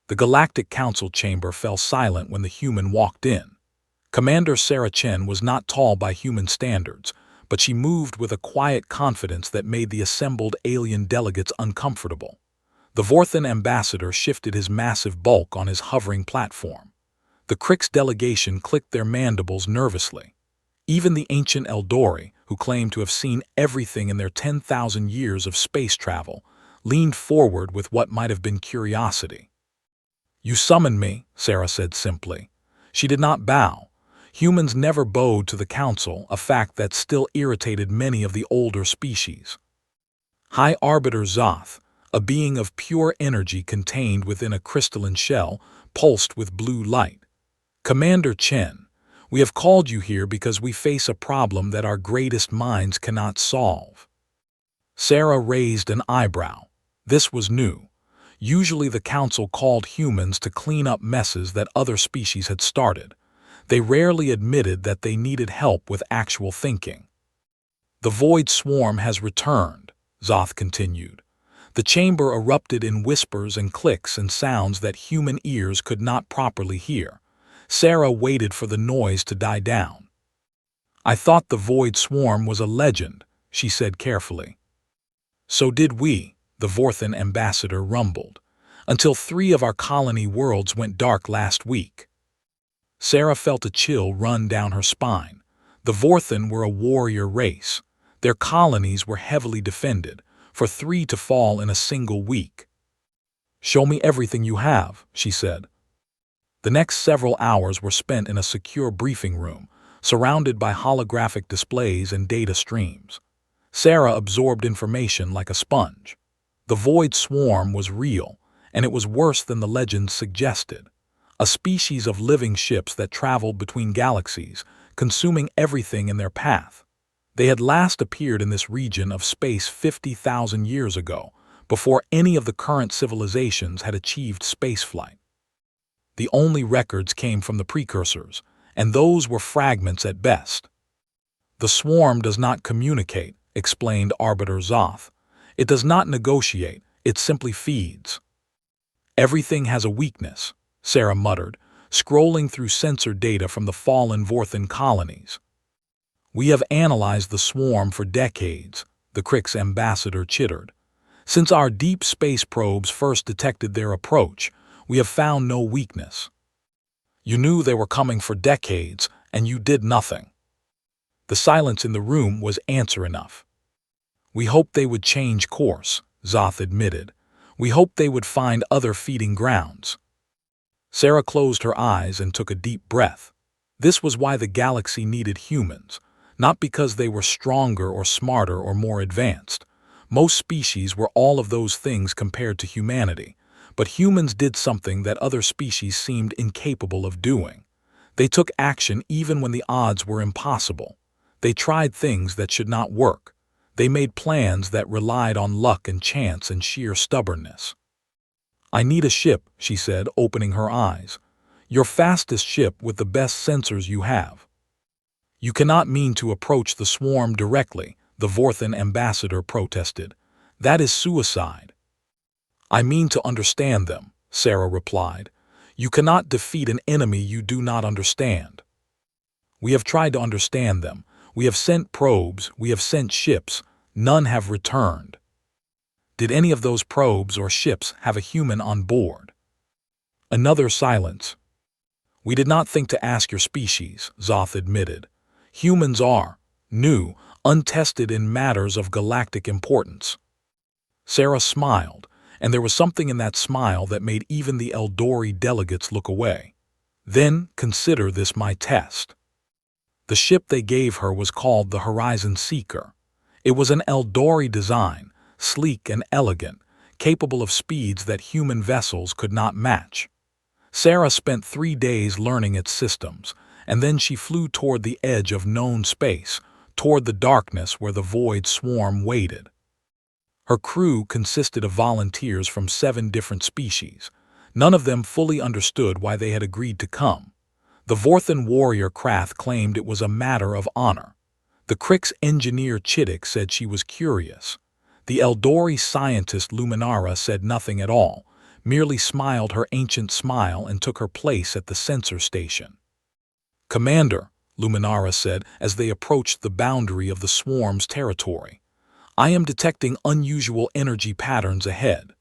The Galactic Council chamber fell silent when the human walked in. Commander Sarah Chen was not tall by human standards, but she moved with a quiet confidence that made the assembled alien delegates uncomfortable. The Vorthan ambassador shifted his massive bulk on his hovering platform. The Krix delegation clicked their mandibles nervously. Even the ancient Eldori, who claimed to have seen everything in their 10,000 years of space travel, leaned forward with what might have been curiosity. "You summoned me," Sarah said simply. She did not bow. Humans never bowed to the council, a fact that still irritated many of the older species. High Arbiter Zoth, a being of pure energy contained within a crystalline shell, pulsed with blue light. "Commander Chen, we have called you here because we face a problem that our greatest minds cannot solve." Sarah raised an eyebrow. This was new. Usually the council called humans to clean up messes that other species had started. They rarely admitted that they needed help with actual thinking. "The Void Swarm has returned," Zoth continued. The chamber erupted in whispers and clicks and sounds that human ears could not properly hear. Sarah waited for the noise to die down. "I thought the Void Swarm was a legend," she said carefully. "So did we," the Vorthan ambassador rumbled, "until 3 of our colony worlds went dark last week." Sarah felt a chill run down her spine. The Vorthan were a warrior race. Their colonies were heavily defended, for 3 to fall in a single week. "Show me everything you have," she said. The next several hours were spent in a secure briefing room, surrounded by holographic displays and data streams. Sarah absorbed information like a sponge. The Void Swarm was real, and it was worse than the legends suggested. A species of living ships that traveled between galaxies, consuming everything in their path. They had last appeared in this region of space 50,000 years ago, before any of the current civilizations had achieved spaceflight. The only records came from the precursors, and those were fragments at best. "The swarm does not communicate," explained Arbiter Zoth. "It does not negotiate, it simply feeds." "Everything has a weakness," Sarah muttered, scrolling through sensor data from the fallen Vorthan colonies. "We have analyzed the swarm for decades," the Krix ambassador chittered. "Since our deep space probes first detected their approach, we have found no weakness." "You knew they were coming for decades, and you did nothing." The silence in the room was answer enough. "We hoped they would change course," Zoth admitted. "We hoped they would find other feeding grounds." Sarah closed her eyes and took a deep breath. This was why the galaxy needed humans, not because they were stronger or smarter or more advanced. Most species were all of those things compared to humanity, but humans did something that other species seemed incapable of doing. They took action even when the odds were impossible. They tried things that should not work. They made plans that relied on luck and chance and sheer stubbornness. "I need a ship," she said, opening her eyes. "Your fastest ship with the best sensors you have." "You cannot mean to approach the swarm directly," the Vorthan ambassador protested. "That is suicide." "I mean to understand them," Sarah replied. "You cannot defeat an enemy you do not understand." "We have tried to understand them. We have sent probes, we have sent ships. None have returned." "Did any of those probes or ships have a human on board?" Another silence. "We did not think to ask your species," Zoth admitted. "Humans are new, untested in matters of galactic importance." Sarah smiled, and there was something in that smile that made even the Eldori delegates look away. "Then consider this my test." The ship they gave her was called the Horizon Seeker. It was an Eldori design, sleek and elegant, capable of speeds that human vessels could not match. Sarah spent 3 days learning its systems, and then she flew toward the edge of known space, toward the darkness where the Void Swarm waited. Her crew consisted of volunteers from 7 different species. None of them fully understood why they had agreed to come. The Vorthan warrior Krath claimed it was a matter of honor. The Krix engineer Chittick said she was curious. The Eldori scientist Luminara said nothing at all, merely smiled her ancient smile and took her place at the sensor station. "Commander," Luminara said as they approached the boundary of the swarm's territory, "I am detecting unusual energy patterns ahead."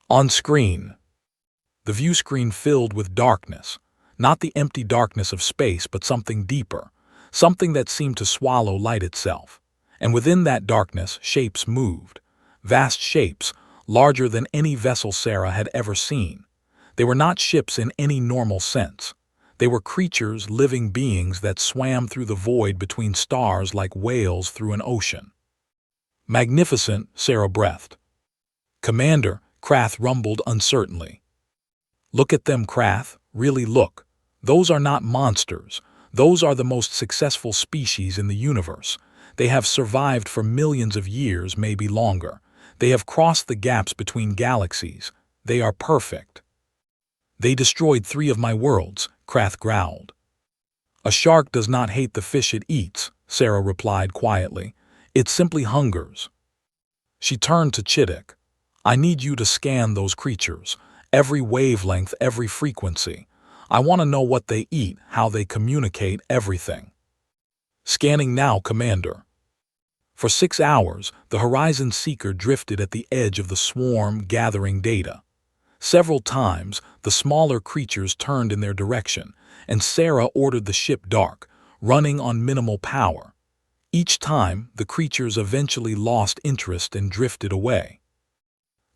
On screen, the view screen filled with darkness, not the empty darkness of space, but something deeper, something that seemed to swallow light itself. And within that darkness, shapes moved, vast shapes, larger than any vessel Sarah had ever seen. They were not ships in any normal sense. They were creatures, living beings that swam through the void between stars like whales through an ocean. "Magnificent," Sarah breathed. "Commander," Krath rumbled uncertainly. "Look at them, Krath. Really look. Those are not monsters. Those are the most successful species in the universe. They have survived for millions of years, maybe longer. They have crossed the gaps between galaxies. They are perfect." "They destroyed 3 of my worlds," Krath growled. "A shark does not hate the fish it eats," Sarah replied quietly. "It simply hungers." She turned to Chittick. "I need you to scan those creatures. Every wavelength, every frequency. I want to know what they eat, how they communicate, everything." "Scanning now, Commander." For 6 hours, the Horizon Seeker drifted at the edge of the swarm, gathering data. Several times, the smaller creatures turned in their direction, and Sarah ordered the ship dark, running on minimal power. Each time, the creatures eventually lost interest and drifted away.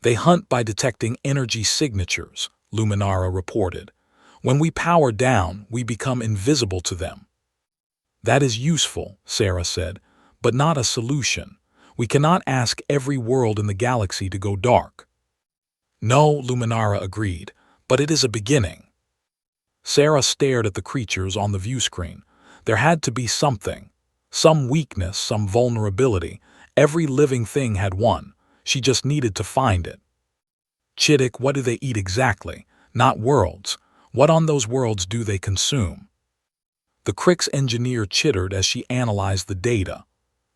"They hunt by detecting energy signatures," Luminara reported. "When we power down, we become invisible to them." "That is useful," Sarah said, "but not a solution. We cannot ask every world in the galaxy to go dark." "No," Luminara agreed, "but it is a beginning." Sarah stared at the creatures on the view screen. There had to be something. Some weakness, some vulnerability. Every living thing had one. She just needed to find it. "Chittick, what do they eat exactly? Not worlds. What on those worlds do they consume?" The Crick's engineer chittered as she analyzed the data.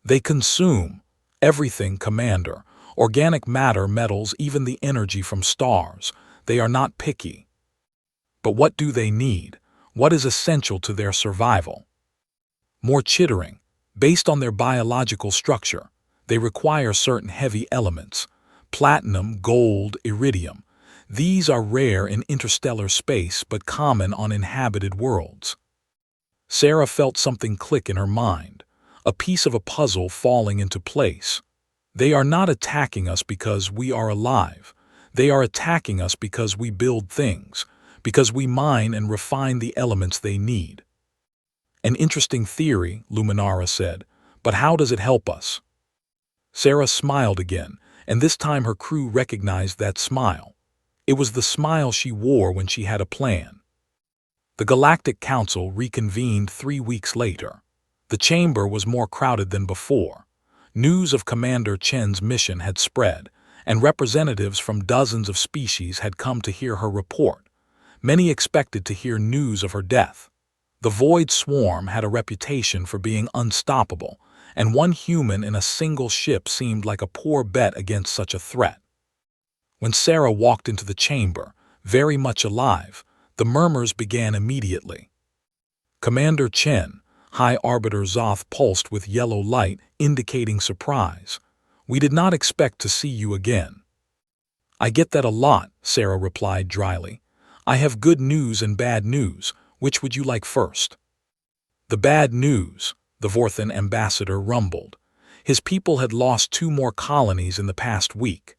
"They consume everything, Commander. Organic matter, metals, even the energy from stars. They are not picky." "But what do they need? What is essential to their survival?" More chittering. "Based on their biological structure, they require certain heavy elements. Platinum, gold, iridium. These are rare in interstellar space but common on inhabited worlds." Sarah felt something click in her mind, a piece of a puzzle falling into place. "They are not attacking us because we are alive. They are attacking us because we build things, because we mine and refine the elements they need." "An interesting theory," Luminara said, "but how does it help us?" Sarah smiled again, and this time her crew recognized that smile. It was the smile she wore when she had a plan. The Galactic Council reconvened 3 weeks later. The chamber was more crowded than before. News of Commander Chen's mission had spread, and representatives from dozens of species had come to hear her report. Many expected to hear news of her death. The Void Swarm had a reputation for being unstoppable, and one human in a single ship seemed like a poor bet against such a threat. When Sarah walked into the chamber, very much alive, the murmurs began immediately. "Commander Chen," High Arbiter Zoth pulsed with yellow light, indicating surprise. "We did not expect to see you again." "I get that a lot," Sarah replied dryly. "I have good news and bad news. Which would you like first?" "The bad news," the Vorthan ambassador rumbled. His people had lost 2 more colonies in the past week.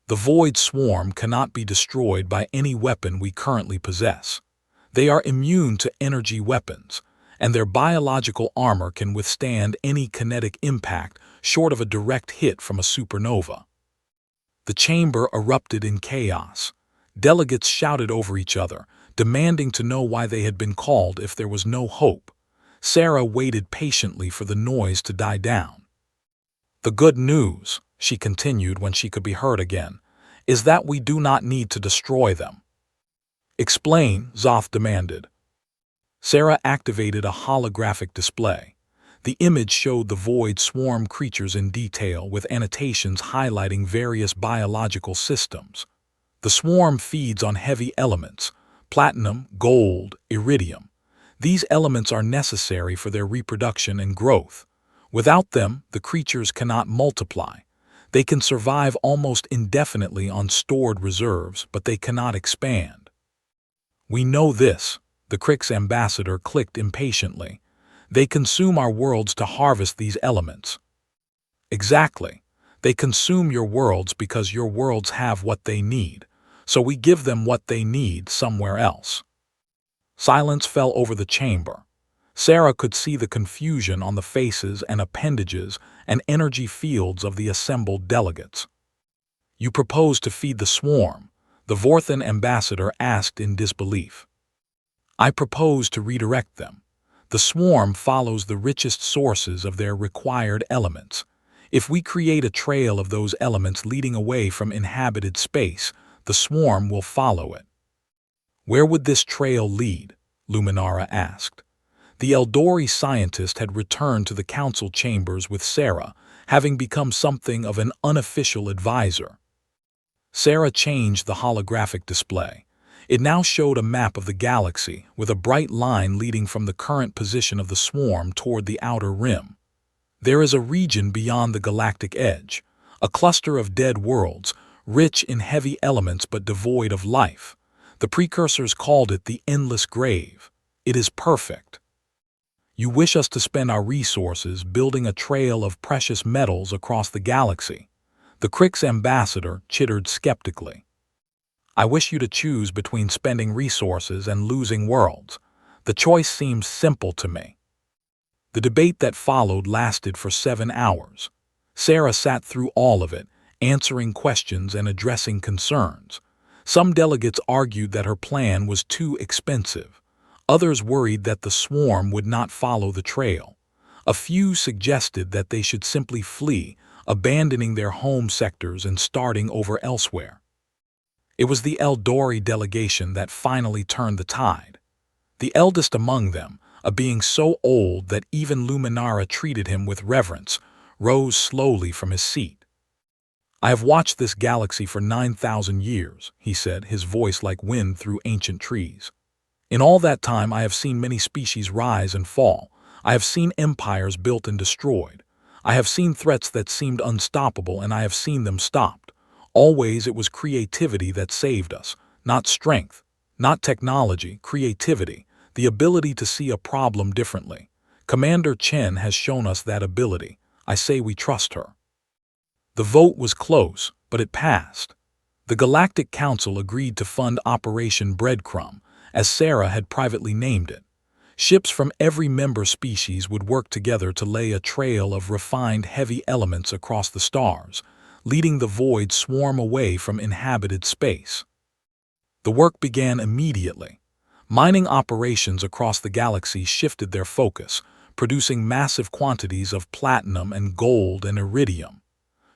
"The Void Swarm cannot be destroyed by any weapon we currently possess. They are immune to energy weapons, and their biological armor can withstand any kinetic impact short of a direct hit from a supernova." The chamber erupted in chaos. Delegates shouted over each other, demanding to know why they had been called if there was no hope. Sarah waited patiently for the noise to die down. "The good news," she continued when she could be heard again, "is that we do not need to destroy them." "Explain," Zoth demanded. Sarah activated a holographic display. The image showed the Void Swarm creatures in detail with annotations highlighting various biological systems. The swarm feeds on heavy elements, platinum, gold, iridium. These elements are necessary for their reproduction and growth. Without them, the creatures cannot multiply. They can survive almost indefinitely on stored reserves, but they cannot expand. We know this, the Crick's ambassador clicked impatiently. They consume our worlds to harvest these elements. Exactly. They consume your worlds because your worlds have what they need, so we give them what they need somewhere else. Silence fell over the chamber. Sarah could see the confusion on the faces and appendages and energy fields of the assembled delegates. You propose to feed the swarm, the Vorthan ambassador asked in disbelief. I propose to redirect them. The swarm follows the richest sources of their required elements. If we create a trail of those elements leading away from inhabited space, the swarm will follow it. Where would this trail lead? Luminara asked. The Eldori scientist had returned to the council chambers with Sarah, having become something of an unofficial advisor. Sarah changed the holographic display. It now showed a map of the galaxy, with a bright line leading from the current position of the swarm toward the outer rim. There is a region beyond the galactic edge, a cluster of dead worlds, rich in heavy elements but devoid of life. The precursors called it the Endless Grave. It is perfect. You wish us to spend our resources building a trail of precious metals across the galaxy. The Crick's ambassador chittered skeptically. I wish you to choose between spending resources and losing worlds. The choice seems simple to me. The debate that followed lasted for 7 hours. Sarah sat through all of it, answering questions and addressing concerns. Some delegates argued that her plan was too expensive. Others worried that the swarm would not follow the trail. A few suggested that they should simply flee, abandoning their home sectors and starting over elsewhere. It was the Eldori delegation that finally turned the tide. The eldest among them, a being so old that even Luminara treated him with reverence, rose slowly from his seat. I have watched this galaxy for 9,000 years, he said, his voice like wind through ancient trees. In all that time I have seen many species rise and fall. I have seen empires built and destroyed. I have seen threats that seemed unstoppable, and I have seen them stopped. Always it was creativity that saved us, not strength, not technology, creativity, the ability to see a problem differently. Commander Chen has shown us that ability. I say we trust her. The vote was close, but it passed. The Galactic Council agreed to fund Operation Breadcrumb, as Sarah had privately named it. Ships from every member species would work together to lay a trail of refined heavy elements across the stars, leading the void swarm away from inhabited space. The work began immediately. Mining operations across the galaxy shifted their focus, producing massive quantities of platinum and gold and iridium.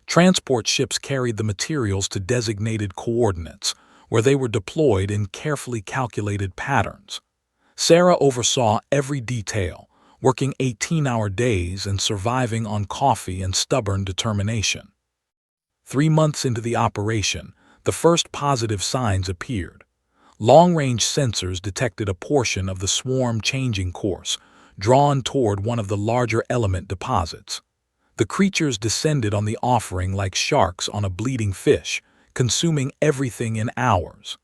Transport ships carried the materials to designated coordinates, where they were deployed in carefully calculated patterns. Sarah oversaw every detail, working 18-hour days and surviving on coffee and stubborn determination. 3 months into the operation, the first positive signs appeared. Long-range sensors detected a portion of the swarm changing course, drawn toward one of the larger element deposits. The creatures descended on the offering like sharks on a bleeding fish, consuming everything in hours.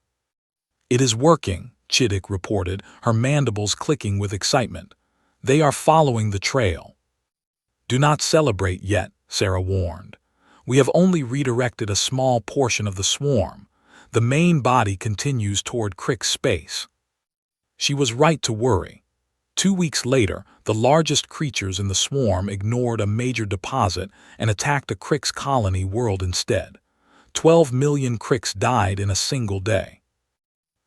It is working, Chittick reported, her mandibles clicking with excitement. They are following the trail. Do not celebrate yet, Sarah warned. We have only redirected a small portion of the swarm. The main body continues toward Crick's space. She was right to worry. 2 weeks later, the largest creatures in the swarm ignored a major deposit and attacked a Crick's colony world instead. 12 million Cricks died in a single day.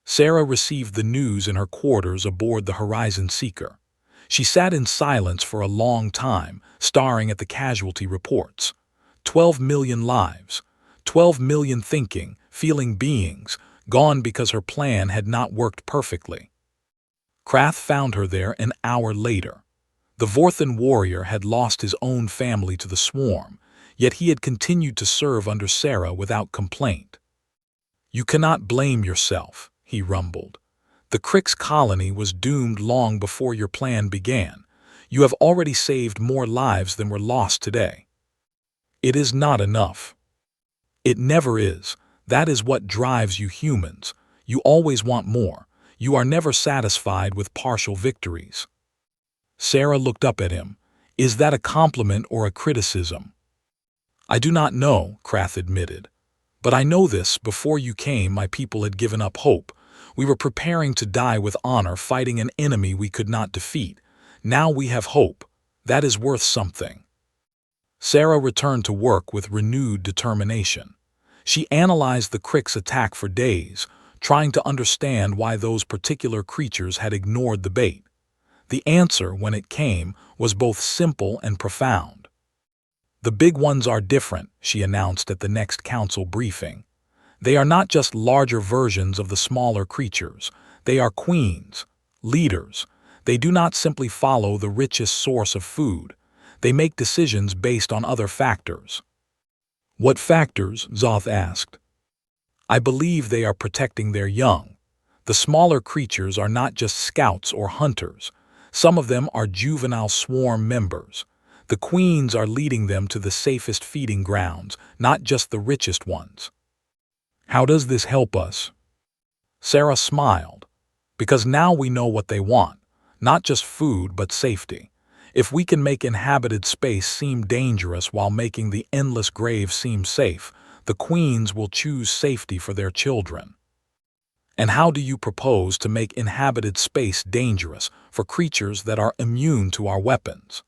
Sarah received the news in her quarters aboard the Horizon Seeker. She sat in silence for a long time, staring at the casualty reports. 12 million lives, 12 million thinking, feeling beings, gone because her plan had not worked perfectly. Krath found her there an hour later. The Vorthan warrior had lost his own family to the swarm, yet he had continued to serve under Sarah without complaint. "You cannot blame yourself," he rumbled. "The Crix colony was doomed long before your plan began. You have already saved more lives than were lost today." "It is not enough." "It never is. That is what drives you humans. You always want more. You are never satisfied with partial victories." Sarah looked up at him. "Is that a compliment or a criticism?" "I do not know," Krath admitted. "But I know this: before you came, my people had given up hope. We were preparing to die with honor, fighting an enemy we could not defeat. Now we have hope. That is worth something." Sarah returned to work with renewed determination. She analyzed the Crix attack for days, trying to understand why those particular creatures had ignored the bait. The answer, when it came, was both simple and profound. "The big ones are different," she announced at the next council briefing. "They are not just larger versions of the smaller creatures. They are queens, leaders. They do not simply follow the richest source of food. They make decisions based on other factors." "What factors?" Zoth asked. "I believe they are protecting their young. The smaller creatures are not just scouts or hunters. Some of them are juvenile swarm members. The queens are leading them to the safest feeding grounds, not just the richest ones." "How does this help us?" Sarah smiled. "Because now we know what they want. Not just food, but safety. If we can make inhabited space seem dangerous while making the endless grave seem safe, the queens will choose safety for their children." "And how do you propose to make inhabited space dangerous for creatures that are immune to our weapons?"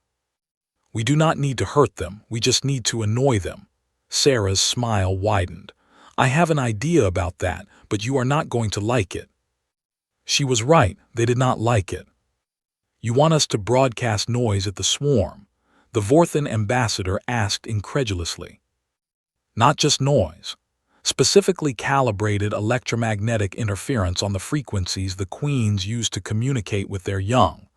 "We do not need to hurt them, we just need to annoy them." Sarah's smile widened. "I have an idea about that, but you are not going to like it." She was right, they did not like it. "You want us to broadcast noise at the swarm?" the Vorthan ambassador asked incredulously. "Not just noise. Specifically calibrated electromagnetic interference on the frequencies the queens use to communicate with their young.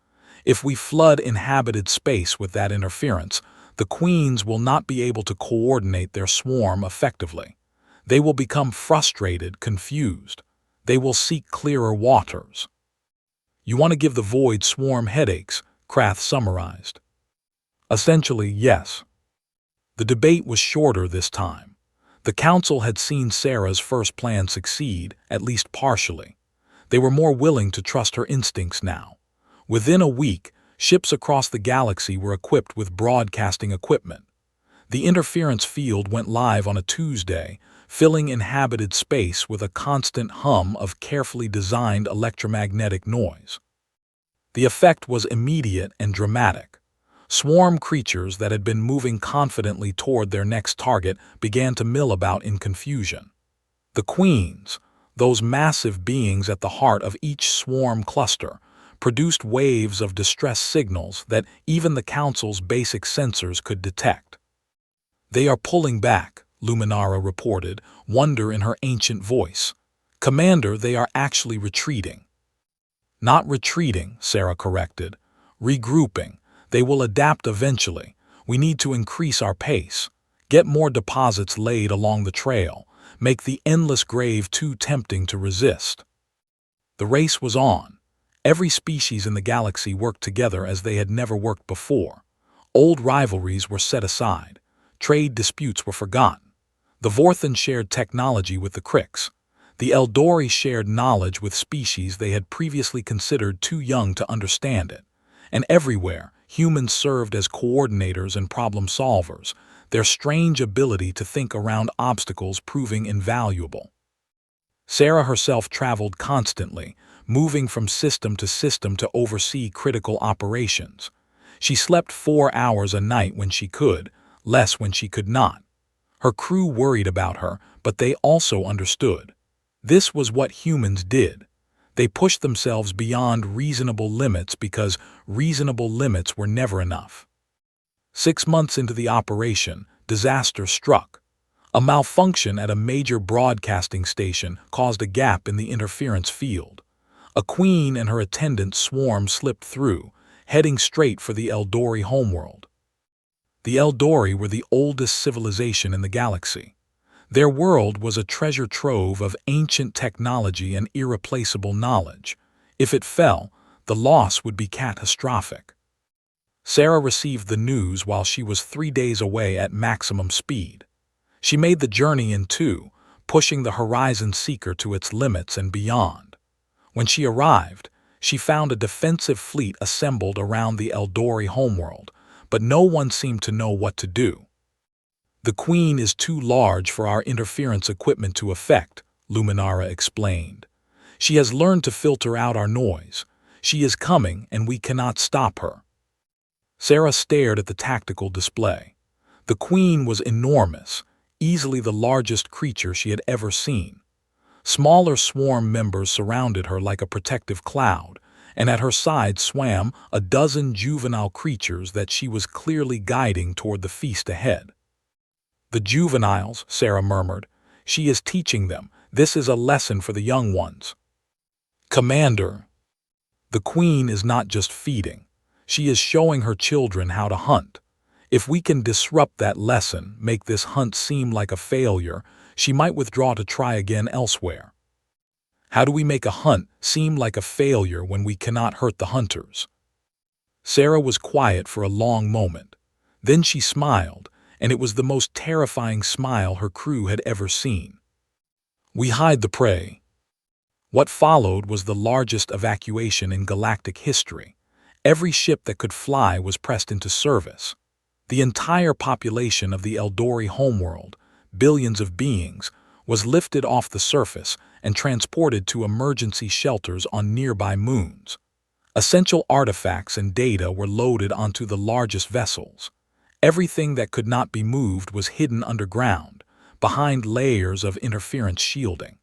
If we flood inhabited space with that interference, the queens will not be able to coordinate their swarm effectively. They will become frustrated, confused. They will seek clearer waters." "You want to give the void swarm headaches," Krath summarized. "Essentially, yes." The debate was shorter this time. The council had seen Sarah's first plan succeed, at least partially. They were more willing to trust her instincts now. Within a week, ships across the galaxy were equipped with broadcasting equipment. The interference field went live on a Tuesday, filling inhabited space with a constant hum of carefully designed electromagnetic noise. The effect was immediate and dramatic. Swarm creatures that had been moving confidently toward their next target began to mill about in confusion. The queens, those massive beings at the heart of each swarm cluster, produced waves of distress signals that even the Council's basic sensors could detect. "They are pulling back," Luminara reported, wonder in her ancient voice. "Commander, they are actually retreating." "Not retreating," Sarah corrected. "Regrouping. They will adapt eventually. We need to increase our pace. Get more deposits laid along the trail. Make the endless grave too tempting to resist." The race was on. Every species in the galaxy worked together as they had never worked before. Old rivalries were set aside. Trade disputes were forgotten. The Vorthan shared technology with the Crix. The Eldori shared knowledge with species they had previously considered too young to understand it. And everywhere, humans served as coordinators and problem solvers, their strange ability to think around obstacles proving invaluable. Sarah herself traveled constantly, moving from system to oversee critical operations. She slept 4 hours a night when she could, less when she could not. Her crew worried about her, but they also understood. This was what humans did. They pushed themselves beyond reasonable limits because reasonable limits were never enough. 6 months into the operation, disaster struck. A malfunction at a major broadcasting station caused a gap in the interference field. A queen and her attendant swarm slipped through, heading straight for the Eldori homeworld. The Eldori were the oldest civilization in the galaxy. Their world was a treasure trove of ancient technology and irreplaceable knowledge. If it fell, the loss would be catastrophic. Sarah received the news while she was 3 days away at maximum speed. She made the journey in two, pushing the Horizon Seeker to its limits and beyond. When she arrived, she found a defensive fleet assembled around the Eldori homeworld, but no one seemed to know what to do. "The Queen is too large for our interference equipment to affect," Luminara explained. "She has learned to filter out our noise. She is coming, and we cannot stop her." Sarah stared at the tactical display. The Queen was enormous, easily the largest creature she had ever seen. Smaller swarm members surrounded her like a protective cloud, and at her side swam a dozen juvenile creatures that she was clearly guiding toward the feast ahead. "The juveniles," Sarah murmured. "She is teaching them. This is a lesson for the young ones." "Commander, the Queen is not just feeding. She is showing her children how to hunt. If we can disrupt that lesson, make this hunt seem like a failure, she might withdraw to try again elsewhere." "How do we make a hunt seem like a failure when we cannot hurt the hunters?" Sarah was quiet for a long moment. Then she smiled, and it was the most terrifying smile her crew had ever seen. "We hide the prey." What followed was the largest evacuation in galactic history. Every ship that could fly was pressed into service. The entire population of the Eldori homeworld, billions of beings, was lifted off the surface and transported to emergency shelters on nearby moons. Essential artifacts and data were loaded onto the largest vessels. Everything that could not be moved was hidden underground, behind layers of interference shielding.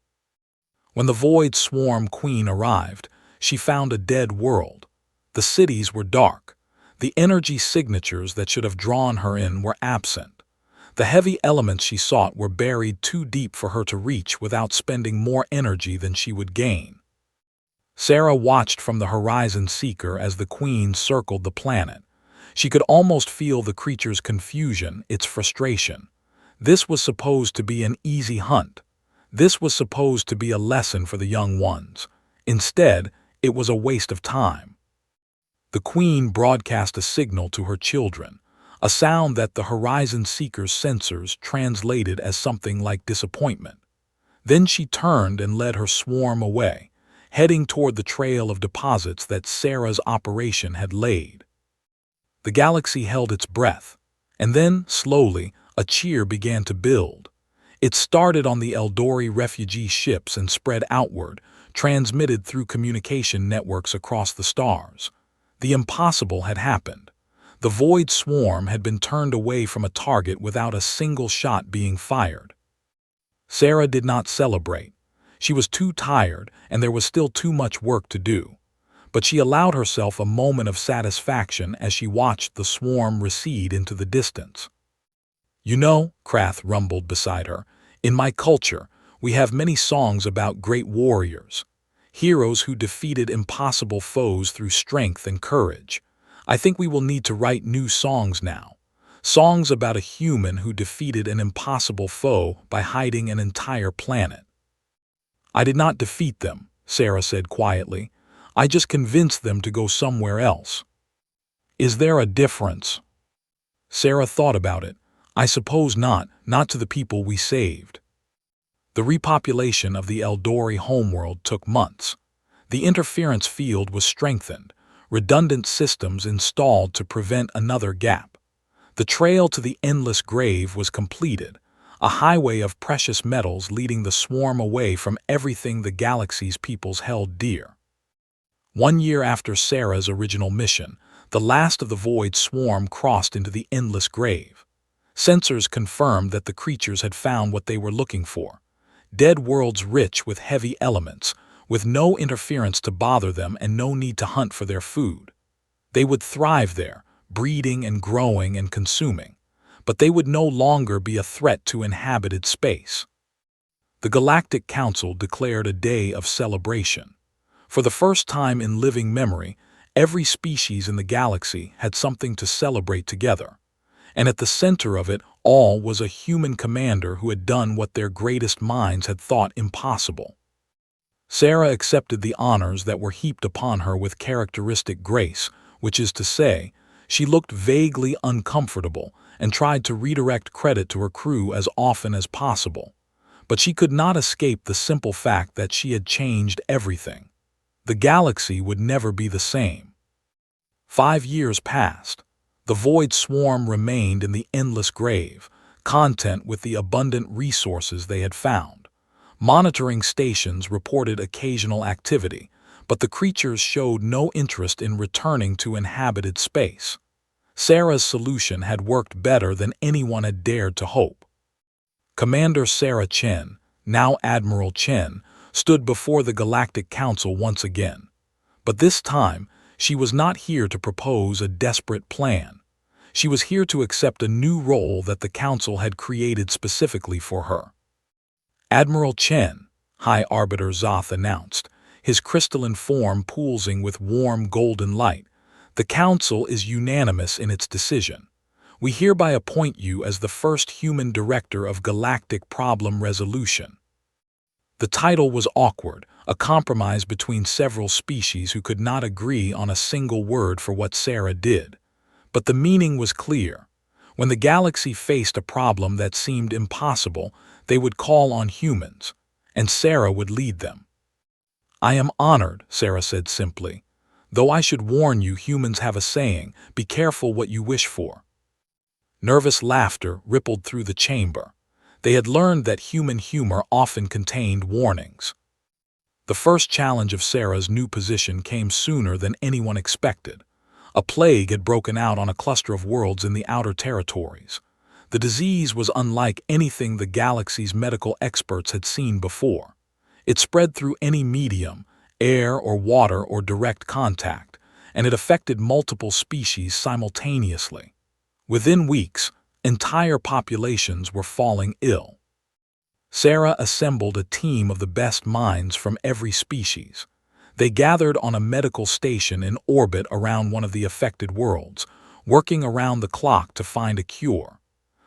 When the Void Swarm Queen arrived, she found a dead world. The cities were dark. The energy signatures that should have drawn her in were absent. The heavy elements she sought were buried too deep for her to reach without spending more energy than she would gain. Sarah watched from the Horizon Seeker as the Queen circled the planet. She could almost feel the creature's confusion, its frustration. This was supposed to be an easy hunt. This was supposed to be a lesson for the young ones. Instead, it was a waste of time. The Queen broadcast a signal to her children, a sound that the Horizon Seeker's sensors translated as something like disappointment. Then she turned and led her swarm away, heading toward the trail of deposits that Sarah's operation had laid. The galaxy held its breath, and then, slowly, a cheer began to build. It started on the Eldori refugee ships and spread outward, transmitted through communication networks across the stars. The impossible had happened. The Void Swarm had been turned away from a target without a single shot being fired. Sarah did not celebrate. She was too tired, and there was still too much work to do. But she allowed herself a moment of satisfaction as she watched the swarm recede into the distance. "You know," Krath rumbled beside her, "in my culture, we have many songs about great warriors. Heroes who defeated impossible foes through strength and courage. I think we will need to write new songs now. Songs about a human who defeated an impossible foe by hiding an entire planet." "I did not defeat them," Sarah said quietly. "I just convinced them to go somewhere else." "Is there a difference?" Sarah thought about it. "I suppose not to the people we saved." The repopulation of the Eldori homeworld took months. The interference field was strengthened, redundant systems installed to prevent another gap. The trail to the endless grave was completed, a highway of precious metals leading the swarm away from everything the galaxy's peoples held dear. 1 year after Sarah's original mission, the last of the Void Swarm crossed into the endless grave. Sensors confirmed that the creatures had found what they were looking for. Dead worlds rich with heavy elements, with no interference to bother them and no need to hunt for their food. They would thrive there, breeding and growing and consuming, but they would no longer be a threat to inhabited space. The Galactic Council declared a day of celebration. For the first time in living memory, every species in the galaxy had something to celebrate together. And at the center of it All was a human commander who had done what their greatest minds had thought impossible. Sarah accepted the honors that were heaped upon her with characteristic grace, which is to say, she looked vaguely uncomfortable and tried to redirect credit to her crew as often as possible. But she could not escape the simple fact that she had changed everything. The galaxy would never be the same. 5 years passed. The void swarm remained in the endless grave, content with the abundant resources they had found. Monitoring stations reported occasional activity, but the creatures showed no interest in returning to inhabited space. Sarah's solution had worked better than anyone had dared to hope. Commander Sarah Chen, now Admiral Chen, stood before the Galactic Council once again. But this time, she was not here to propose a desperate plan. She was here to accept a new role that the Council had created specifically for her. Admiral Chen, High Arbiter Zoth announced, his crystalline form pulsing with warm golden light, the Council is unanimous in its decision. We hereby appoint you as the first human director of galactic problem resolution. The title was awkward, a compromise between several species who could not agree on a single word for what Sarah did. But the meaning was clear. When the galaxy faced a problem that seemed impossible, they would call on humans, and Sarah would lead them. I am honored, Sarah said simply. Though I should warn you, humans have a saying, be careful what you wish for. Nervous laughter rippled through the chamber. They had learned that human humor often contained warnings. The first challenge of Sarah's new position came sooner than anyone expected. A plague had broken out on a cluster of worlds in the outer territories. The disease was unlike anything the galaxy's medical experts had seen before. It spread through any medium, air or water or direct contact, and it affected multiple species simultaneously. Within weeks, entire populations were falling ill. Sarah assembled a team of the best minds from every species. They gathered on a medical station in orbit around one of the affected worlds, working around the clock to find a cure.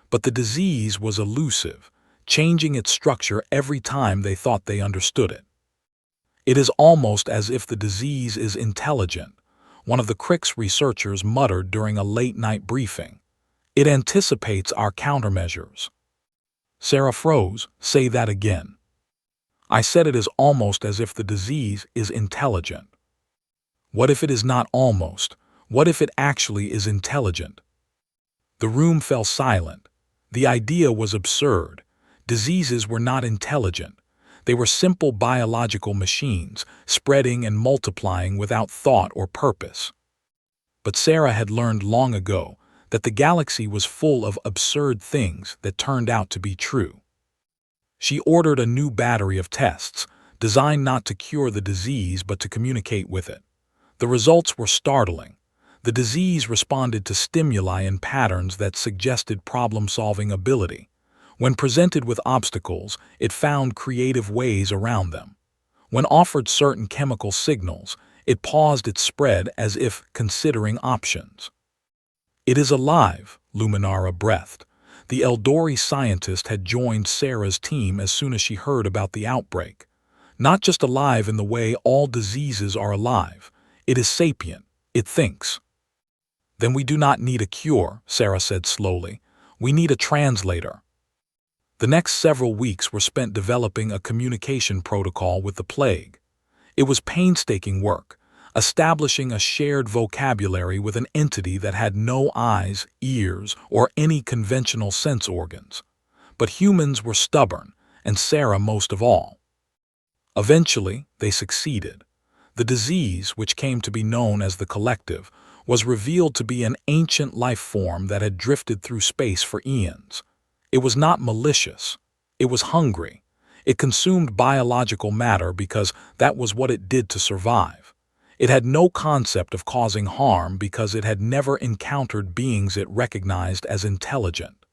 But the disease was elusive, changing its structure every time they thought they understood it. It is almost as if the disease is intelligent, one of the Crick's researchers muttered during a late-night briefing. It anticipates our countermeasures. Sarah froze. Say that again. I said it is almost as if the disease is intelligent. What if it is not almost? What if it actually is intelligent? The room fell silent. The idea was absurd. Diseases were not intelligent. They were simple biological machines, spreading and multiplying without thought or purpose. But Sarah had learned long ago that the galaxy was full of absurd things that turned out to be true. She ordered a new battery of tests, designed not to cure the disease but to communicate with it. The results were startling. The disease responded to stimuli in patterns that suggested problem-solving ability. When presented with obstacles, it found creative ways around them. When offered certain chemical signals, it paused its spread as if considering options. It is alive, Luminara breathed. The Eldori scientist had joined Sarah's team as soon as she heard about the outbreak. Not just alive in the way all diseases are alive. It is sapient. It thinks. Then we do not need a cure, Sarah said slowly. We need a translator. The next several weeks were spent developing a communication protocol with the plague. It was painstaking work, establishing a shared vocabulary with an entity that had no eyes, ears, or any conventional sense organs. But humans were stubborn, and Sarah most of all. Eventually, they succeeded. The disease, which came to be known as the Collective, was revealed to be an ancient life form that had drifted through space for eons. It was not malicious. It was hungry. It consumed biological matter because that was what it did to survive. It had no concept of causing harm because it had never encountered beings it recognized as intelligent.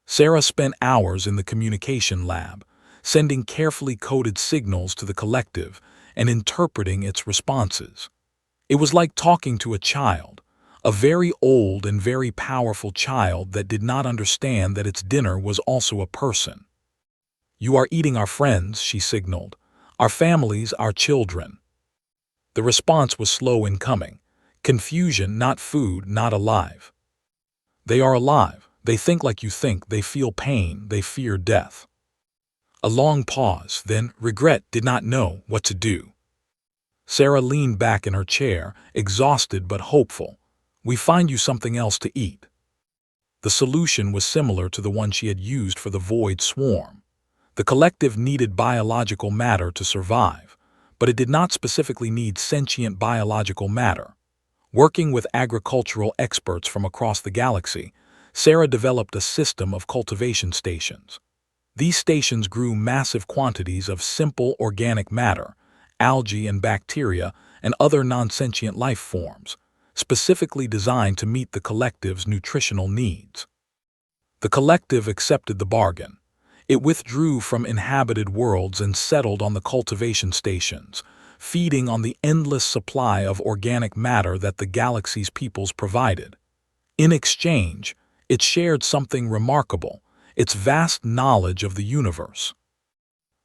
Sarah spent hours in the communication lab, sending carefully coded signals to the Collective and interpreting its responses. It was like talking to a child, A very old and very powerful child that did not understand that its dinner was also a person. "You are eating our friends," she signaled. "Our families, our children." The response was slow in coming. Confusion, not food, not alive. "They are alive. They think like you think. They feel pain. They fear death." A long pause, then regret, did not know what to do. Sarah leaned back in her chair, exhausted but hopeful. "We find you something else to eat." The solution was similar to the one she had used for the void swarm. The collective needed biological matter to survive, but it did not specifically need sentient biological matter. Working with agricultural experts from across the galaxy, Sarah developed a system of cultivation stations. These stations grew massive quantities of simple organic matter, algae and bacteria, and other non-sentient life forms, specifically designed to meet the collective's nutritional needs. The collective accepted the bargain. It withdrew from inhabited worlds and settled on the cultivation stations, feeding on the endless supply of organic matter that the galaxy's peoples provided. In exchange, it shared something remarkable: its vast knowledge of the universe.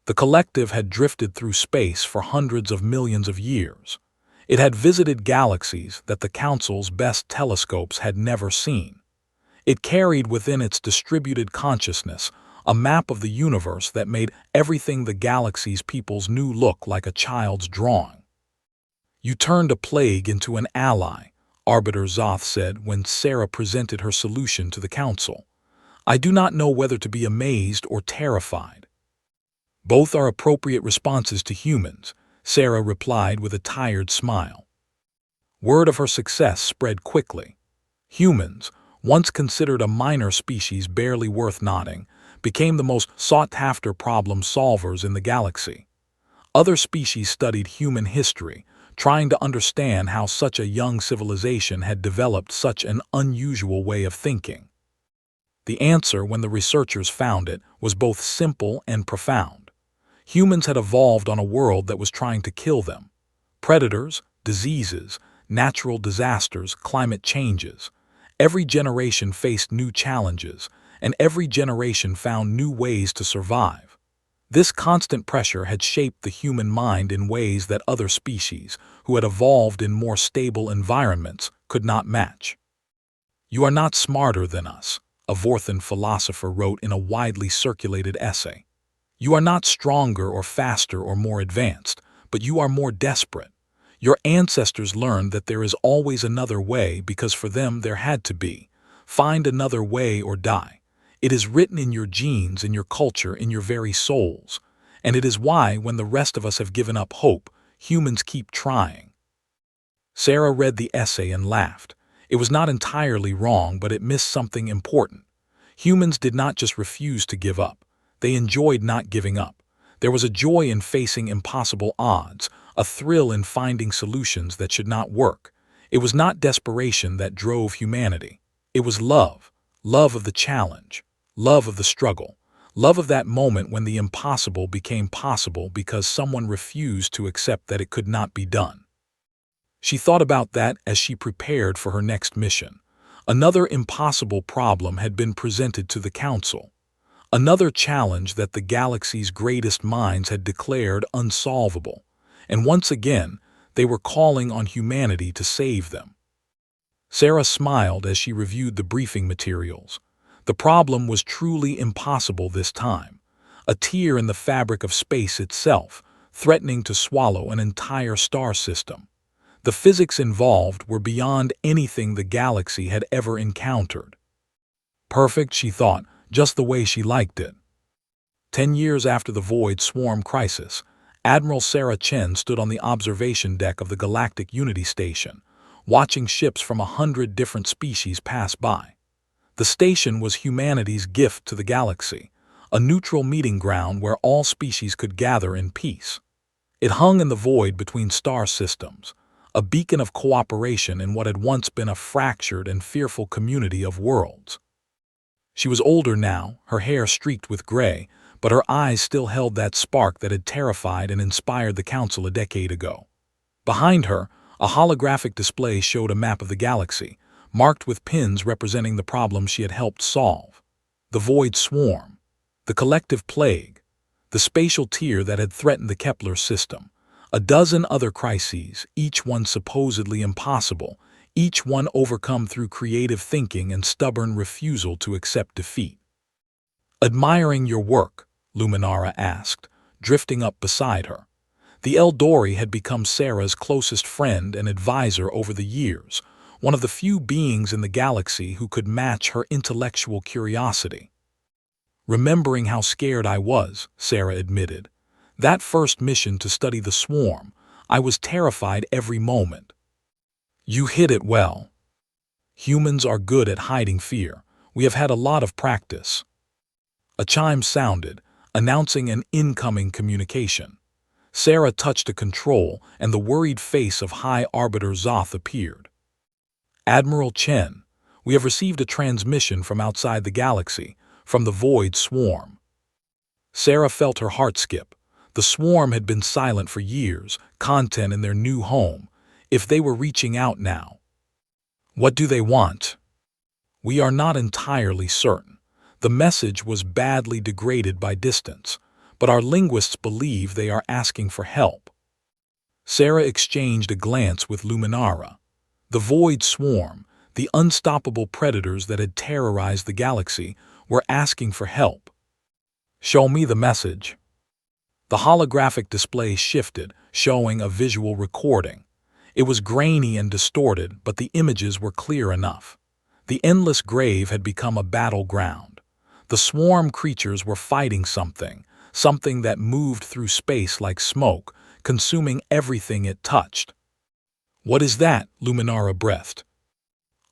The collective had drifted through space for hundreds of millions of years. It had visited galaxies that the Council's best telescopes had never seen. It carried within its distributed consciousness a map of the universe that made everything the galaxy's peoples knew look like a child's drawing. "You turned a plague into an ally," Arbiter Zoth said when Sarah presented her solution to the Council. "I do not know whether to be amazed or terrified." "Both are appropriate responses to humans," Sarah replied with a tired smile. Word of her success spread quickly. Humans, once considered a minor species barely worth noting, became the most sought-after problem solvers in the galaxy. Other species studied human history, trying to understand how such a young civilization had developed such an unusual way of thinking. The answer, when the researchers found it, was both simple and profound. Humans had evolved on a world that was trying to kill them. Predators, diseases, natural disasters, climate changes. Every generation faced new challenges, and every generation found new ways to survive. This constant pressure had shaped the human mind in ways that other species, who had evolved in more stable environments, could not match. "You are not smarter than us," a Vorthan philosopher wrote in a widely circulated essay. "You are not stronger or faster or more advanced, but you are more desperate. Your ancestors learned that there is always another way because for them there had to be. Find another way or die. It is written in your genes, in your culture, in your very souls. And it is why, when the rest of us have given up hope, humans keep trying." Sarah read the essay and laughed. It was not entirely wrong, but it missed something important. Humans did not just refuse to give up. They enjoyed not giving up. There was a joy in facing impossible odds, a thrill in finding solutions that should not work. It was not desperation that drove humanity. It was love. Love of the challenge. Love of the struggle. Love of that moment when the impossible became possible because someone refused to accept that it could not be done. She thought about that as she prepared for her next mission. Another impossible problem had been presented to the Council. Another challenge that the galaxy's greatest minds had declared unsolvable. And once again, they were calling on humanity to save them. Sarah smiled as she reviewed the briefing materials. The problem was truly impossible this time. A tear in the fabric of space itself, threatening to swallow an entire star system. The physics involved were beyond anything the galaxy had ever encountered. Perfect, she thought, just the way she liked it. 10 years after the Void Swarm crisis, Admiral Sarah Chen stood on the observation deck of the Galactic Unity Station, watching ships from 100 different species pass by. The station was humanity's gift to the galaxy, a neutral meeting ground where all species could gather in peace. It hung in the void between star systems, a beacon of cooperation in what had once been a fractured and fearful community of worlds. She was older now, her hair streaked with gray, but her eyes still held that spark that had terrified and inspired the Council a decade ago. Behind her, a holographic display showed a map of the galaxy, marked with pins representing the problems she had helped solve. The Void Swarm, the Collective Plague, the spatial tear that had threatened the Kepler system, a dozen other crises, each one supposedly impossible, each one overcome through creative thinking and stubborn refusal to accept defeat. "Admiring your work," Luminara asked, drifting up beside her. The Eldori had become Sarah's closest friend and advisor over the years, one of the few beings in the galaxy who could match her intellectual curiosity. "Remembering how scared I was," Sarah admitted. "That first mission to study the swarm, I was terrified every moment." "You hid it well. Humans are good at hiding fear. We have had a lot of practice." A chime sounded, announcing an incoming communication. Sarah touched a control, and the worried face of High Arbiter Zoth appeared. "Admiral Chen, we have received a transmission from outside the galaxy, from the Void Swarm." Sarah felt her heart skip. The swarm had been silent for years, content in their new home. If they were reaching out now. "What do they want?" "We are not entirely certain. The message was badly degraded by distance, but our linguists believe they are asking for help." Sarah exchanged a glance with Luminara. The Void Swarm, the unstoppable predators that had terrorized the galaxy, were asking for help. "Show me the message." The holographic display shifted, showing a visual recording. It was grainy and distorted, but the images were clear enough. The endless grave had become a battleground. The swarm creatures were fighting something that moved through space like smoke, consuming everything it touched. "What is that?" Luminara breathed.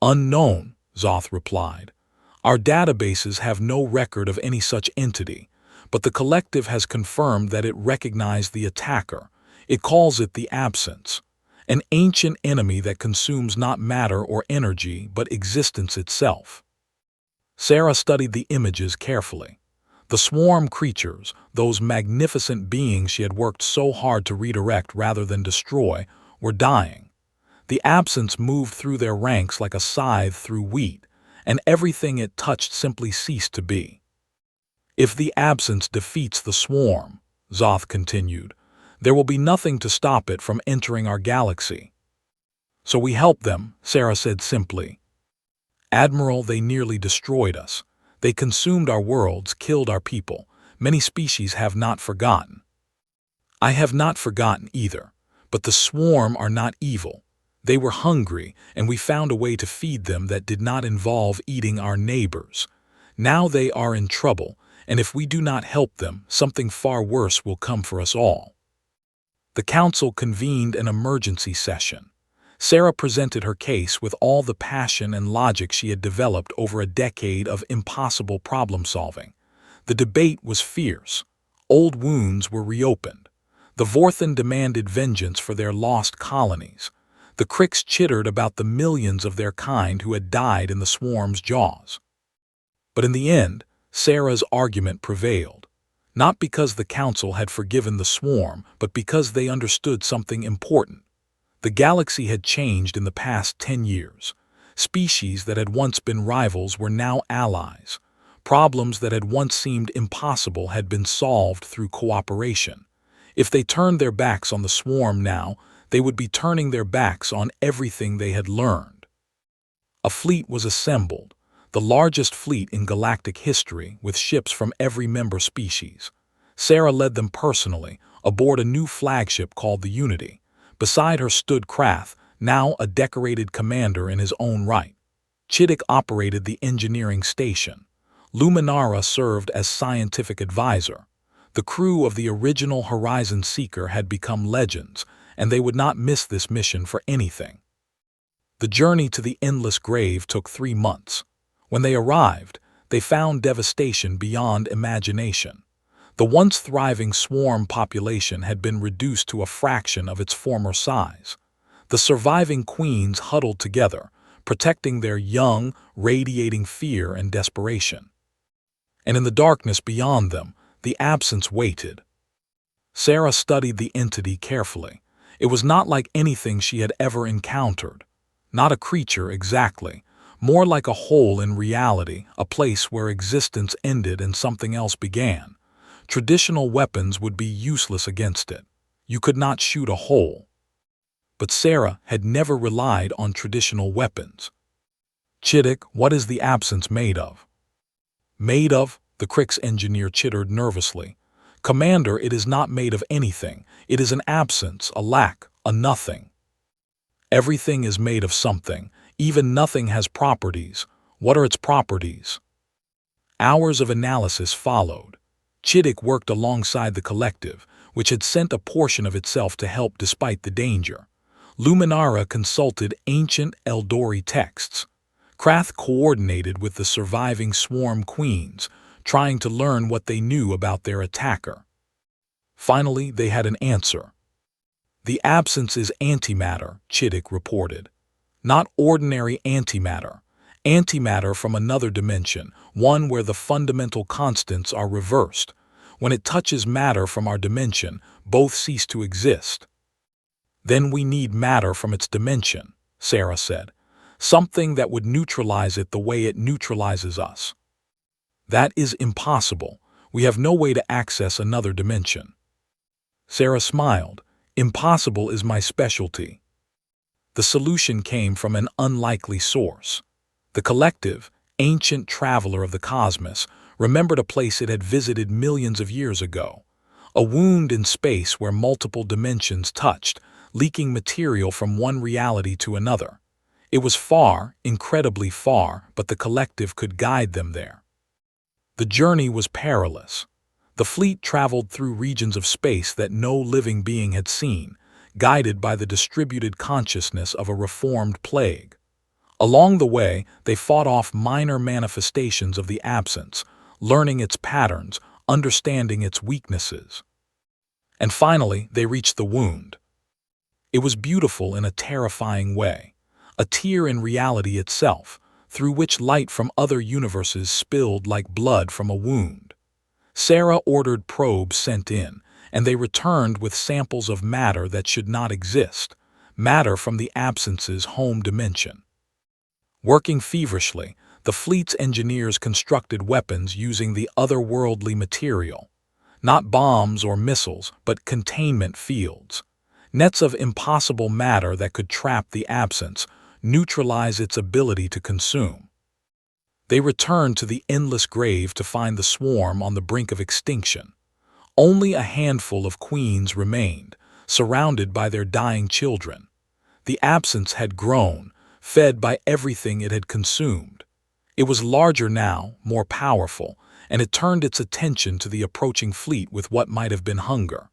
"Unknown," Zoth replied. "Our databases have no record of any such entity, but the collective has confirmed that it recognized the attacker. It calls it the Absence, an ancient enemy that consumes not matter or energy, but existence itself." Sarah studied the images carefully. The swarm creatures, those magnificent beings she had worked so hard to redirect rather than destroy, were dying. The Absence moved through their ranks like a scythe through wheat, and everything it touched simply ceased to be. "If the Absence defeats the swarm," Zoth continued, "there will be nothing to stop it from entering our galaxy." "So we help them," Sarah said simply. "Admiral, they nearly destroyed us. They consumed our worlds, killed our people. Many species have not forgotten." "I have not forgotten either. But the swarm are not evil. They were hungry, and we found a way to feed them that did not involve eating our neighbors. Now they are in trouble, and if we do not help them, something far worse will come for us all." The council convened an emergency session. Sarah presented her case with all the passion and logic she had developed over a decade of impossible problem-solving. The debate was fierce. Old wounds were reopened. The Vorthan demanded vengeance for their lost colonies. The Cricks chittered about the millions of their kind who had died in the swarm's jaws. But in the end, Sarah's argument prevailed. Not because the council had forgiven the swarm, but because they understood something important. The galaxy had changed in the past 10 years. Species that had once been rivals were now allies. Problems that had once seemed impossible had been solved through cooperation. If they turned their backs on the swarm now, they would be turning their backs on everything they had learned. A fleet was assembled, the largest fleet in galactic history, with ships from every member species. Sarah led them personally, aboard a new flagship called the Unity. Beside her stood Krath, now a decorated commander in his own right. Chittick operated the engineering station. Luminara served as scientific advisor. The crew of the original Horizon Seeker had become legends, and they would not miss this mission for anything. The journey to the endless grave took 3 months. When they arrived, they found devastation beyond imagination. The once thriving swarm population had been reduced to a fraction of its former size. The surviving queens huddled together, protecting their young, radiating fear and desperation. And in the darkness beyond them, the Absence waited. Sarah studied the entity carefully. It was not like anything she had ever encountered. Not a creature exactly, more like a hole in reality, a place where existence ended and something else began. Traditional weapons would be useless against it. You could not shoot a hole. But Sarah had never relied on traditional weapons. "Chittick, what is the absence made of?" "Made of?" the Crick's engineer chittered nervously. "Commander, it is not made of anything. It is an absence, a lack, a nothing." "Everything is made of something. Even nothing has properties. What are its properties?" Hours of analysis followed. Chittick worked alongside the collective, which had sent a portion of itself to help despite the danger. Luminara consulted ancient Eldori texts. Krath coordinated with the surviving swarm queens, trying to learn what they knew about their attacker. Finally, they had an answer. "The absence is antimatter," Chittick reported. "Not ordinary antimatter. Antimatter from another dimension, one where the fundamental constants are reversed. When it touches matter from our dimension, both cease to exist." "Then we need matter from its dimension," Sarah said. "Something that would neutralize it the way it neutralizes us." "That is impossible. We have no way to access another dimension." Sarah smiled. "Impossible is my specialty." The solution came from an unlikely source. The collective, ancient traveler of the cosmos, remembered a place it had visited millions of years ago. A wound in space where multiple dimensions touched, leaking material from one reality to another. It was far, incredibly far, but the collective could guide them there. The journey was perilous. The fleet traveled through regions of space that no living being had seen, guided by the distributed consciousness of a reformed plague. Along the way, they fought off minor manifestations of the absence, learning its patterns, understanding its weaknesses. And finally, they reached the wound. It was beautiful in a terrifying way, a tear in reality itself, through which light from other universes spilled like blood from a wound. Sarah ordered probes sent in, and they returned with samples of matter that should not exist, matter from the absence's home dimension. Working feverishly, the fleet's engineers constructed weapons using the otherworldly material. Not bombs or missiles, but containment fields. Nets of impossible matter that could trap the absence, neutralize its ability to consume. They returned to the endless grave to find the swarm on the brink of extinction. Only a handful of queens remained, surrounded by their dying children. The absence had grown, fed by everything it had consumed. It was larger now, more powerful, and it turned its attention to the approaching fleet with what might have been hunger.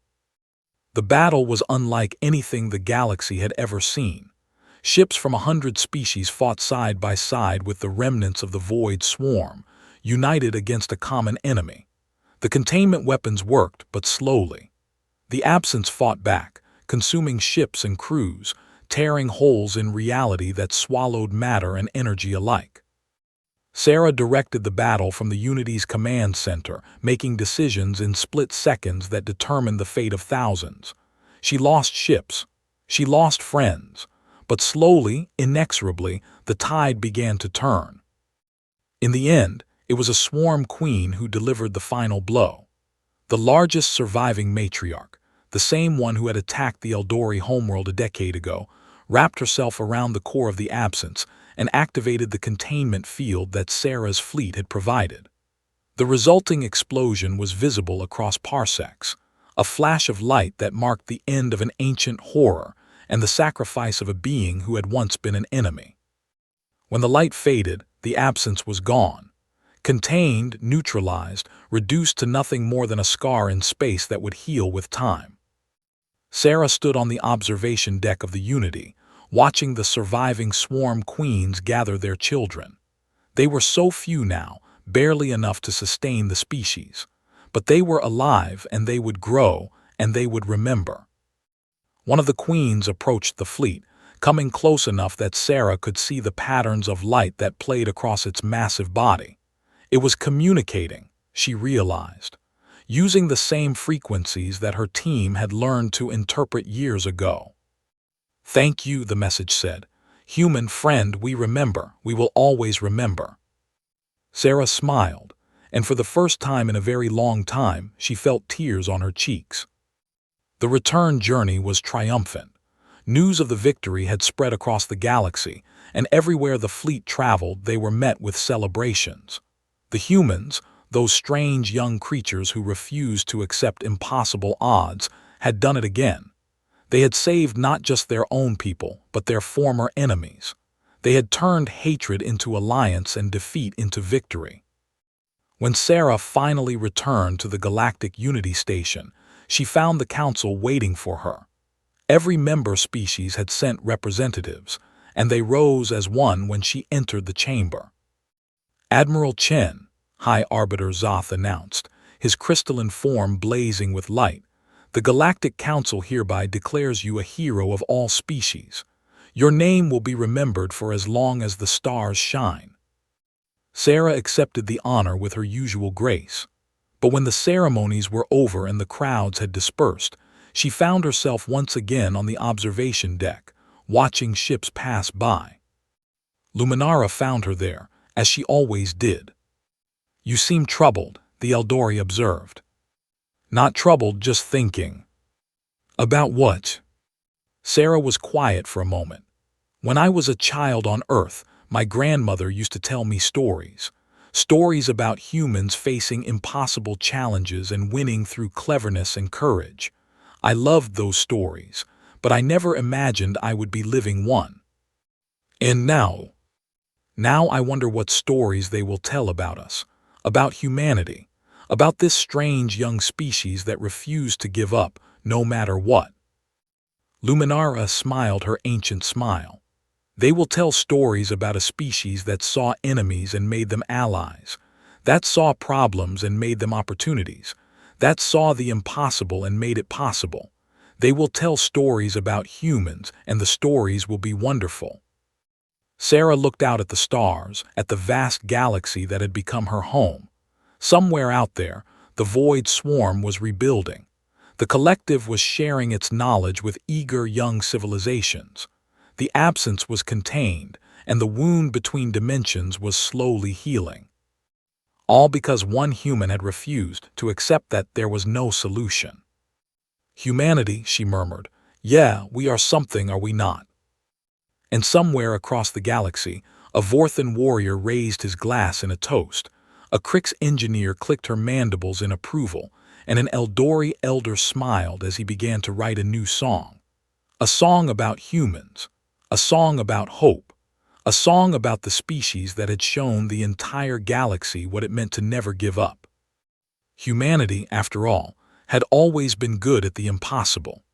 The battle was unlike anything the galaxy had ever seen. Ships from 100 species fought side by side with the remnants of the Void Swarm, united against a common enemy. The containment weapons worked, but slowly. The absence fought back, consuming ships and crews, tearing holes in reality that swallowed matter and energy alike. Sarah directed the battle from the Unity's command center, making decisions in split seconds that determined the fate of thousands. She lost ships. She lost friends. But slowly, inexorably, the tide began to turn. In the end, it was a swarm queen who delivered the final blow. The largest surviving matriarch, the same one who had attacked the Eldori homeworld a decade ago, wrapped herself around the core of the absence and activated the containment field that Sarah's fleet had provided. The resulting explosion was visible across parsecs, a flash of light that marked the end of an ancient horror and the sacrifice of a being who had once been an enemy. When the light faded, the absence was gone. Contained, neutralized, reduced to nothing more than a scar in space that would heal with time. Sarah stood on the observation deck of the Unity, watching the surviving swarm queens gather their children. They were so few now, barely enough to sustain the species. But they were alive, and they would grow, and they would remember. One of the queens approached the fleet, coming close enough that Sarah could see the patterns of light that played across its massive body. It was communicating, she realized, using the same frequencies that her team had learned to interpret years ago. "Thank you," the message said. Human friend, we remember. We will always remember. Sarah smiled, and for the first time in a very long time, she felt tears on her cheeks. The return journey was triumphant. News of the victory had spread across the galaxy, and everywhere the fleet traveled, they were met with celebrations. The humans, those strange young creatures who refused to accept impossible odds, had done it again. They had saved not just their own people, but their former enemies. They had turned hatred into alliance and defeat into victory. When Sarah finally returned to the Galactic Unity Station, she found the Council waiting for her. Every member species had sent representatives, and they rose as one when she entered the chamber. Admiral Chen, High Arbiter Zoth announced, his crystalline form blazing with light, "The Galactic Council hereby declares you a hero of all species. Your name will be remembered for as long as the stars shine." Sarah accepted the honor with her usual grace. But when the ceremonies were over and the crowds had dispersed, she found herself once again on the observation deck, watching ships pass by. Luminara found her there, as she always did. "You seem troubled," the Eldori observed. "Not troubled, just thinking." "About what?" Sarah was quiet for a moment. "When I was a child on Earth, my grandmother used to tell me stories. Stories about humans facing impossible challenges and winning through cleverness and courage. I loved those stories, but I never imagined I would be living one. And now I wonder what stories they will tell about us, about humanity, about this strange young species that refused to give up no matter what." Luminara smiled her ancient smile. "They will tell stories about a species that saw enemies and made them allies, that saw problems and made them opportunities, that saw the impossible and made it possible. They will tell stories about humans, and the stories will be wonderful." Sarah looked out at the stars, at the vast galaxy that had become her home. Somewhere out there, the void swarm was rebuilding. The collective was sharing its knowledge with eager young civilizations. The absence was contained, and the wound between dimensions was slowly healing. All because one human had refused to accept that there was no solution. "Humanity," she murmured. "Yeah, we are something, are we not?" And somewhere across the galaxy, a Vorthan warrior raised his glass in a toast. A Krix engineer clicked her mandibles in approval, and an Eldori elder smiled as he began to write a new song. A song about humans, a song about hope, a song about the species that had shown the entire galaxy what it meant to never give up. Humanity, after all, had always been good at the impossible.